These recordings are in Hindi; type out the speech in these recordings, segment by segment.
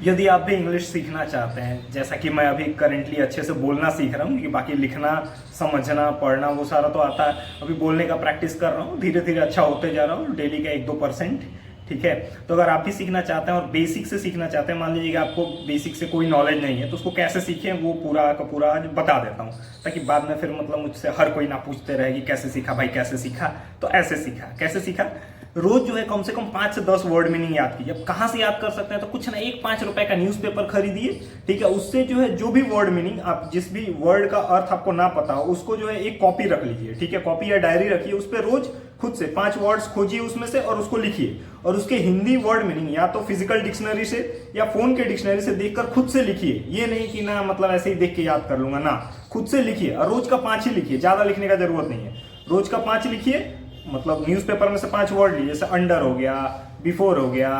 यदि आप भी इंग्लिश सीखना चाहते हैं, जैसा कि मैं अभी करेंटली अच्छे से बोलना सीख रहा हूँ, क्योंकि बाकी लिखना, समझना, पढ़ना वो सारा तो आता है, अभी बोलने का प्रैक्टिस कर रहा हूँ, धीरे धीरे अच्छा होते जा रहा हूँ, डेली का 1-2%। ठीक है, तो अगर आप भी सीखना चाहते हैं और बेसिक से सीखना चाहते हैं, मान लीजिए कि आपको बेसिक से कोई नॉलेज नहीं है, तो उसको कैसे सीखें वो पूरा का पूरा आज बता देता हूँ, ताकि बाद में फिर मतलब मुझसे हर कोई ना पूछते रहे कि कैसे सीखा भाई, कैसे सीखा। तो ऐसे सीखा, कैसे सीखा, रोज जो है कम से कम 5 से 10 वर्ड मीनिंग याद कीजिए। अब कहाँ से याद कर सकते हैं, तो कुछ ना, एक 5 रुपए का न्यूज़पेपर खरीदिए। ठीक है, उससे जो है जो भी वर्ड मीनिंग, आप जिस भी वर्ड का अर्थ आपको ना पता हो, उसको जो है एक कॉपी रख लीजिए। ठीक है, कॉपी या डायरी रखिए, उस पर रोज खुद से 5 वर्ड्स खोजिए उसमें से और उसको लिखिए, और उसके हिंदी वर्ड मीनिंग या तो फिजिकल डिक्शनरी से या फोन के डिक्शनरी से देखकर खुद से लिखिए। ये नहीं कि ना मतलब ऐसे ही देख के याद कर लूंगा, ना, खुद से लिखिए, और रोज का 5 ही लिखिए, ज्यादा लिखने का जरूरत नहीं है। रोज का 5 लिखिए, मतलब न्यूज़पेपर में से 5 वर्ड लिए, जैसे अंडर हो गया, बिफोर हो गया,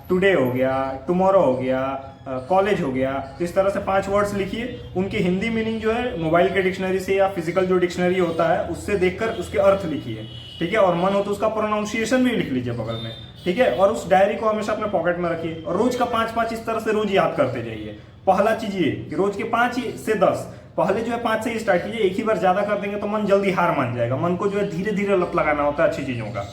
टुडे हो गया, टुमारो हो गया, कॉलेज हो गया। तो इस तरह से 5 वर्ड्स लिखिए, उनकी हिंदी मीनिंग जो है मोबाइल के डिक्शनरी से या फिजिकल जो डिक्शनरी होता है उससे देखकर उसके अर्थ लिखिए। ठीक है, और मन हो तो उसका प्रोनाउंसिएशन भी लिख लीजिए बगल में। ठीक है, और उस डायरी को हमेशा अपने पॉकेट में रखिए, और रोज का 5-5 इस तरह से रोज याद करते जाइए। पहला चीज ये कि रोज के 5 से 10, पहले जो है 5 से ही स्टार्ट कीजिए। एक ही बार ज्यादा कर देंगे तो मन जल्दी हार मान जाएगा, मन को जो है धीरे धीरे लत लगाना होता है अच्छी चीजों का।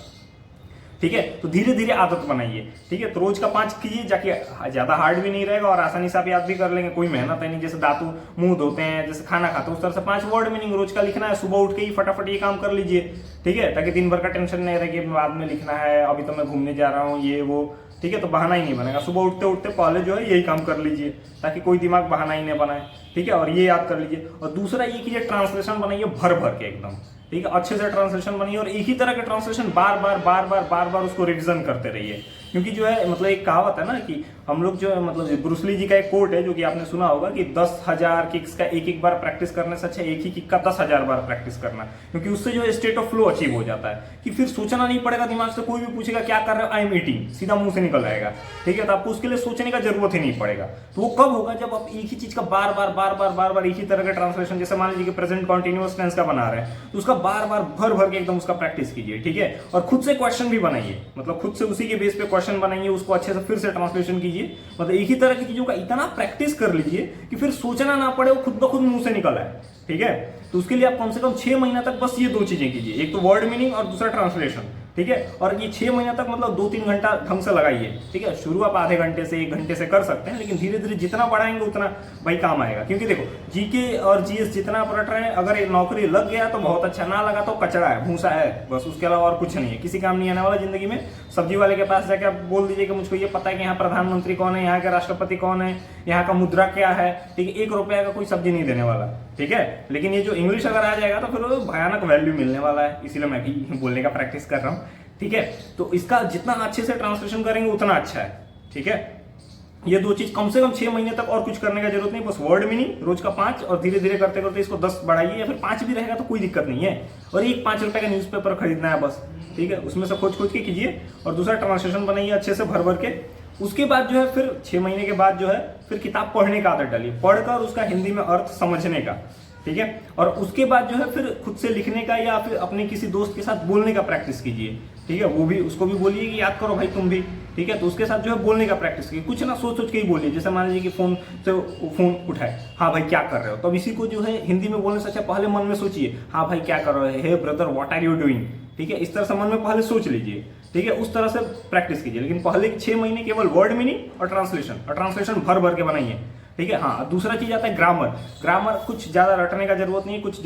ठीक है, तो धीरे धीरे आदत बनाइए। ठीक है, तो रोज का 5 कीजिए, जाके ज्यादा हार्ड भी नहीं रहेगा और आसानी से आप याद भी कर लेंगे, कोई मेहनत है नहीं। जैसे दांतों मुंह धोते हैं, जैसे खाना खाते हैं, उस तरह से 5 वर्ड मीनिंग रोज का लिखना है। सुबह उठ के ही फटाफट ये काम कर लीजिए। ठीक है, ताकि दिन भर का टेंशन नहीं रहे कि बाद में लिखना है, अभी तो मैं घूमने जा रहा हूँ, ये वो। ठीक है, तो बहाना ही नहीं बनेगा। सुबह उठते उठते पहले जो है यही काम कर लीजिए, ताकि कोई दिमाग बहाना ही नहीं बनाए। ठीक है, और ये याद कर लीजिए। और दूसरा ये कीजिए, ट्रांसलेशन बनाइए भर भर के एकदम। ठीक है, अच्छे से ट्रांसलेशन बनाइए, और एक ही तरह के ट्रांसलेशन बार बार बार बार बार बार उसको रिवीजन करते रहिए। क्योंकि जो है मतलब एक कहावत है ना कि हम लोग जो है, मतलब ब्रूसली जी का एक कोट है जो कि आपने सुना होगा कि 10,000 किक्स का एक एक बार प्रैक्टिस करने से अच्छा एक ही किक का 10,000 बार प्रैक्टिस करना। क्योंकि उससे जो है स्टेट ऑफ फ्लो अचीव हो जाता है, कि फिर सोचना नहीं पड़ेगा दिमाग से। कोई भी पूछेगा क्या कर रहे हो, आई एम ईटिंग, सीधा मुंह से निकल आएगा। ठीक है, तो आपको उसके लिए सोचने का जरूरत ही नहीं पड़ेगा। तो वो कब होगा, जब आप एक ही चीज का बार बार बार बार बार बार एक ही तरह का ट्रांसलेशन, जैसे मान लीजिए कि प्रेजेंट कॉन्टिन्यूअस टेंस का बना रहे हैं, तो उसका बार बार भर भर के एकदम उसका प्रैक्टिस कीजिए। ठीक है, और खुद से क्वेश्चन भी बनाइए, मतलब खुद से उसी के बेस पे क्वेश्चन बनाइए, उसको अच्छे से फिर से ट्रांसलेशन कीजिए। मतलब एक ही तरह की चीजों का इतना प्रैक्टिस कर लीजिए कि फिर सोचना ना पड़े, वो खुद ब खुद मुंह से निकल आए। ठीक है, तो उसके लिए आप कम से कम 6 महीना तक बस ये 2 चीजें कीजिए, एक तो वर्ड मीनिंग और दूसरा ट्रांसलेशन। ठीक है, और ये 6 महीना तक मतलब 2-3 घंटा ढंग से लगाइए। ठीक है, शुरू आप आधे घंटे से 1 घंटे से कर सकते हैं, लेकिन धीरे धीरे जितना बढ़ाएंगे उतना भाई काम आएगा। क्योंकि देखो, जीके और जीएस जितना आप रट रहे हैं, अगर एक नौकरी लग गया तो बहुत अच्छा, ना लगा तो कचरा है, भूसा है, बस उसके अलावा और कुछ नहीं है, किसी काम नहीं आने वाला जिंदगी में। सब्जी वाले के पास जाके आप बोल दीजिए कि मुझको ये पता है कि यहाँ प्रधानमंत्री कौन है, यहाँ के राष्ट्रपति कौन है, यहाँ का मुद्रा क्या है। ठीक है, 1 रुपया का कोई सब्जी नहीं देने वाला। ठीक है, लेकिन ये जो इंग्लिश अगर आ जाएगा तो फिर भयानक वैल्यू मिलने वाला है, इसीलिए मैं भी बोलने का प्रैक्टिस कर रहा हूँ। ठीक है, तो इसका जितना अच्छे से ट्रांसलेशन करेंगे उतना अच्छा है। ठीक है, ये 2 चीज कम से कम 6 महीने तक, और कुछ करने का जरूरत नहीं, बस वर्ड मीनिंग रोज का 5, और धीरे धीरे करते करते इसको 10 बढ़ाइए, या फिर 5 भी रहेगा तो कोई दिक्कत नहीं है। और एक 5 रुपए का न्यूज़पेपर खरीदना है बस। ठीक है, उसमें से खोज खोज के कीजिए, और दूसरा ट्रांसलेशन बनाइए अच्छे से भर भर के। उसके बाद जो है फिर 6 महीने के बाद जो है फिर किताब पढ़ने का आदत डालिए, पढ़कर उसका हिंदी में अर्थ समझने का। ठीक है, और उसके बाद जो है फिर खुद से लिखने का, या फिर अपने किसी दोस्त के साथ बोलने का प्रैक्टिस कीजिए। ठीक है, वो भी, उसको भी बोलिए कि याद करो भाई तुम भी। ठीक है, तो उसके साथ जो है बोलने का प्रैक्टिस कीजिए, कुछ ना सोच सोच के ही बोलिए। जैसे मान लीजिए कि फोन से फोन उठाए, हाँ भाई क्या कर रहे हो, तो अब इसी को जो है हिंदी में बोलने से अच्छा पहले मन में सोचिए, हाँ भाई क्या कर रहे हो, hey brother what are you doing. ठीक है, इस तरह से मन में पहले सोच लीजिए। ठीक है, उस तरह से प्रैक्टिस कीजिए, लेकिन पहले 6 महीने केवल वर्ड मीनिंग और ट्रांसलेशन भर भर के बनाइए। ठीक है, हाँ, दूसरा चीज आता है ग्रामर। ग्रामर कुछ ज्यादा रटने का जरूरत नहीं है, कुछ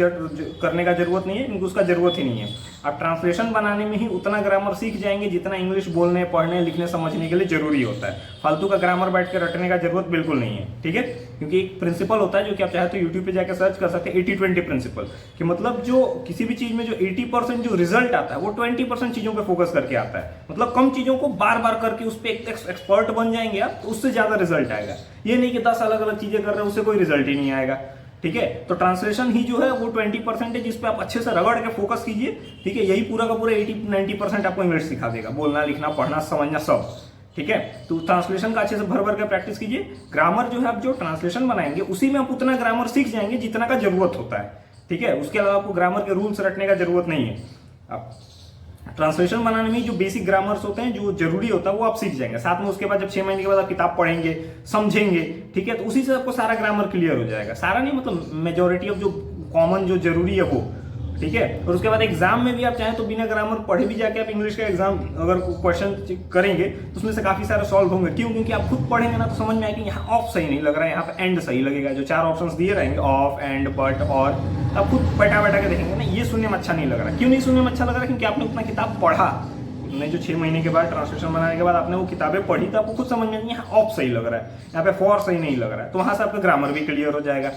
करने का जरूरत नहीं है, क्योंकि उसका जरूरत ही नहीं है। आप ट्रांसलेशन बनाने में ही उतना ग्रामर सीख जाएंगे जितना इंग्लिश बोलने, पढ़ने, लिखने, समझने के लिए जरूरी होता है। फालतू का ग्रामर बैठ के रटने का जरूरत बिल्कुल नहीं है। ठीक है, क्योंकि एक प्रिंसिपल होता है जो कि आप चाहे तो यूट्यूब पे जाकर सर्च कर सकते हैं, 80-20 प्रिंसिपल, कि मतलब जो किसी भी चीज में जो 80% जो रिजल्ट आता है वो 20% चीजों पे फोकस करके आता है। मतलब कम चीजों को बार बार करके उस पर एक एक्सपर्ट बन जाएंगे आप, तो उससे ज्यादा रिजल्ट आएगा। ये नहीं कि 10 अलग अलग चीजें कर रहे हैं, उससे कोई रिजल्ट ही नहीं आएगा। ठीक है, तो ट्रांसलेशन ही जो है वो 20% है, जिस पे आप अच्छे से रगड़ के फोकस कीजिए। ठीक है, यही पूरा का पूरा 80-90% आपको इंग्लिश सिखा देगा, बोलना, लिखना, पढ़ना, समझना सब। ठीक है, तो ट्रांसलेशन का अच्छे से भर भर के प्रैक्टिस कीजिए। ग्रामर जो है आप जो ट्रांसलेशन बनाएंगे उसी में आप उतना ग्रामर सीख जाएंगे जितना का जरूरत होता है। ठीक है, उसके अलावा आपको ग्रामर के रूल्स रटने का जरूरत नहीं है। आप ट्रांसलेशन बनाने में जो बेसिक ग्रामर्स होते हैं जो जरूरी होता है वो आप सीख जाएंगे। साथ में उसके बाद जब 6 महीने के बाद आप किताब पढ़ेंगे, समझेंगे, ठीक है, तो उसी से आपको सारा ग्रामर क्लियर हो जाएगा। सारा नहीं, मतलब मेजोरिटी ऑफ जो कॉमन जो जरूरी है वो, ठीक है। और उसके बाद एग्जाम में भी आप चाहें तो बिना ग्रामर पढ़े भी जाके आप इंग्लिश का एग्जाम अगर क्वेश्चन करेंगे तो उसमें से काफी सारे सॉल्व होंगे। क्यों? क्योंकि आप खुद पढ़ेंगे ना तो समझ में आएगा कि यहाँ ऑफ सही नहीं लग रहा है, यहाँ पे एंड सही लगेगा। जो 4 ऑप्शंस दिए रहेंगे ऑफ, एंड, बट, और, आप खुद बैठा बैठा के देखेंगे ना, ये सुनने में अच्छा नहीं लग रहा। क्यों नहीं सुनने में अच्छा लग रहा? क्योंकि आपने उतना किताब पढ़ा, ने जो 6 महीने के बाद ट्रांसलेशन बनाने के बाद आपने वो किताबें पढ़ी तो आपको खुद समझ में यहाँ ऑफ सही लग रहा है, यहाँ पे फॉर सही नहीं लग रहा है, तो वहां से आपका ग्रामर भी क्लियर हो जाएगा।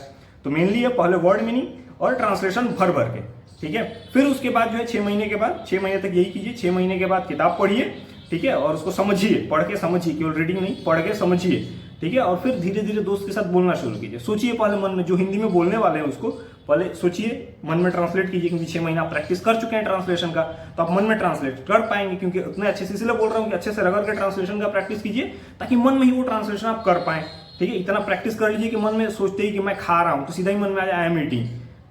तो मेनली ये पहले वर्ड मीनिंग और ट्रांसलेशन भर भर के, ठीक है। फिर उसके बाद जो है 6 महीने के बाद, 6 महीने तक यही कीजिए। 6 महीने के बाद किताब पढ़िए, ठीक है, और उसको समझिए, पढ़ के समझिए, केवल रीडिंग नहीं, पढ़ के समझिए, ठीक है। और फिर धीरे धीरे दोस्त के साथ बोलना शुरू कीजिए। सोचिए पहले मन में, जो हिंदी में बोलने वाले हैं उसको पहले सोचिए, मन में ट्रांसलेट कीजिए, क्योंकि 6 महीना आप प्रैक्टिस कर चुके हैं ट्रांसलेशन का, तो आप मन में ट्रांसलेट कर पाएंगे। क्योंकि उतने अच्छे से, इसलिए बोल रहा हूँ कि अच्छे से रगड़ के ट्रांसलेशन का प्रैक्टिस कीजिए ताकि मन में ही वो ट्रांसलेशन आप कर पाए, ठीक है। इतना प्रैक्टिस कर लीजिए कि मन में सोचते ही कि मैं खा रहा हूँ तो सीधा ही मन में आ जाए आई एम ईटिंग,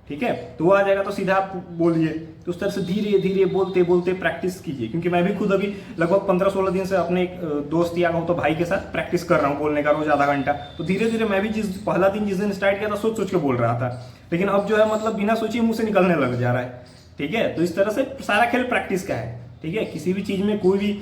ठीक है, तो वो आ जाएगा तो सीधा आप बोलिए। तो उस तरह से धीरे धीरे बोलते बोलते प्रैक्टिस कीजिए। क्योंकि मैं भी खुद अभी लगभग 15-16 दिन से अपने एक दोस्त या तो भाई के साथ प्रैक्टिस कर रहा हूँ बोलने का, रोज आधा घंटा। तो धीरे धीरे मैं भी पहला दिन जिस दिन स्टार्ट किया था सोच सोच के बोल रहा था, लेकिन अब जो है मतलब बिना सोचे मुंह से निकलने लग जा रहा है, ठीक है। तो इस तरह से सारा खेल प्रैक्टिस का है, ठीक है। किसी भी चीज में कोई भी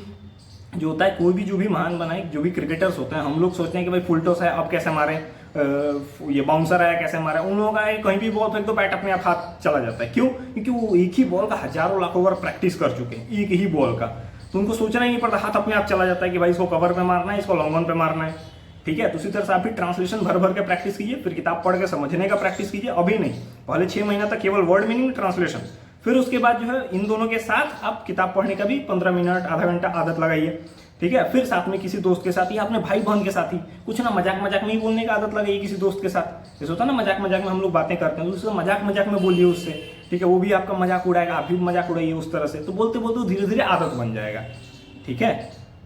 जो होता है, कोई भी जो भी महान बनाए, जो भी क्रिकेटर्स होते हैं, हम लोग सोचते हैं कि भाई फुल टॉस है अब कैसे मारे, ये बाउंसर आया कैसे मारा, उन लोगों का कहीं भी बॉल फेंक दो बैट अपने आप हाथ चला जाता है। क्यों? क्योंकि वो एक ही बॉल का हजारों लाखों बार प्रैक्टिस कर चुके हैं, एक ही बॉल का, तो उनको सोचना ही नहीं पड़ता, हाथ अपने आप चला जाता है कि भाई इसको कवर पे मारना है, इसको लॉन्ग ऑन पे मारना है, ठीक है। तो उसी तरह से आप भी ट्रांसलेशन भर भर के प्रैक्टिस कीजिए, फिर किताब पढ़ के समझने का प्रैक्टिस कीजिए। अभी नहीं, पहले 6 महीना तक केवल वर्ड मीनिंग ट्रांसलेशन, फिर उसके बाद जो है इन दोनों के साथ आप किताब पढ़ने का भी 15 मिनट आधा घंटा आदत लगाइए, ठीक है। फिर साथ में किसी दोस्त के साथ या अपने भाई बहन के साथ ही कुछ ना मजाक मजाक में ही बोलने का आदत लगाइए किसी दोस्त के साथ। जैसे होता है ना मजाक मजाक में हम लोग बातें करते हैं, उससे मजाक मजाक में बोलिए उससे, ठीक है। वो भी आपका मजाक उड़ाएगा, आप भी मजाक उड़ाइए उस तरह से। तो बोलते बोलते धीरे धीरे आदत बन जाएगा, ठीक है।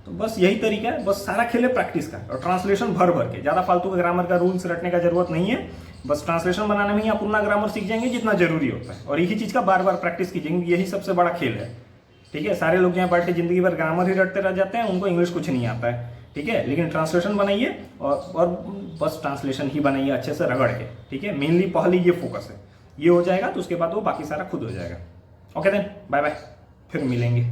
तो बस यही तरीका है, बस सारा खेल है प्रैक्टिस का और ट्रांसलेशन भर भर के। ज्यादा फालतू का ग्रामर का रूल्स रटने का जरूरत नहीं है, बस ट्रांसलेशन बनाने में ही आप उतना ग्रामर सीख जाएंगे जितना जरूरी होता है। और एक ही चीज का बार बार प्रैक्टिस कीजिए, यही सबसे बड़ा खेल है, ठीक है। सारे लोग यहाँ बैठ के जिंदगी भर ग्रामर ही रटते रह जाते हैं, उनको इंग्लिश कुछ नहीं आता है, ठीक है। लेकिन ट्रांसलेशन बनाइए और बस ट्रांसलेशन ही बनाइए अच्छे से रगड़ के, ठीक है। मेनली पहले ये फोकस है, ये हो जाएगा तो उसके बाद वो बाकी सारा खुद हो जाएगा। ओके देन, बाय बाय, फिर मिलेंगे।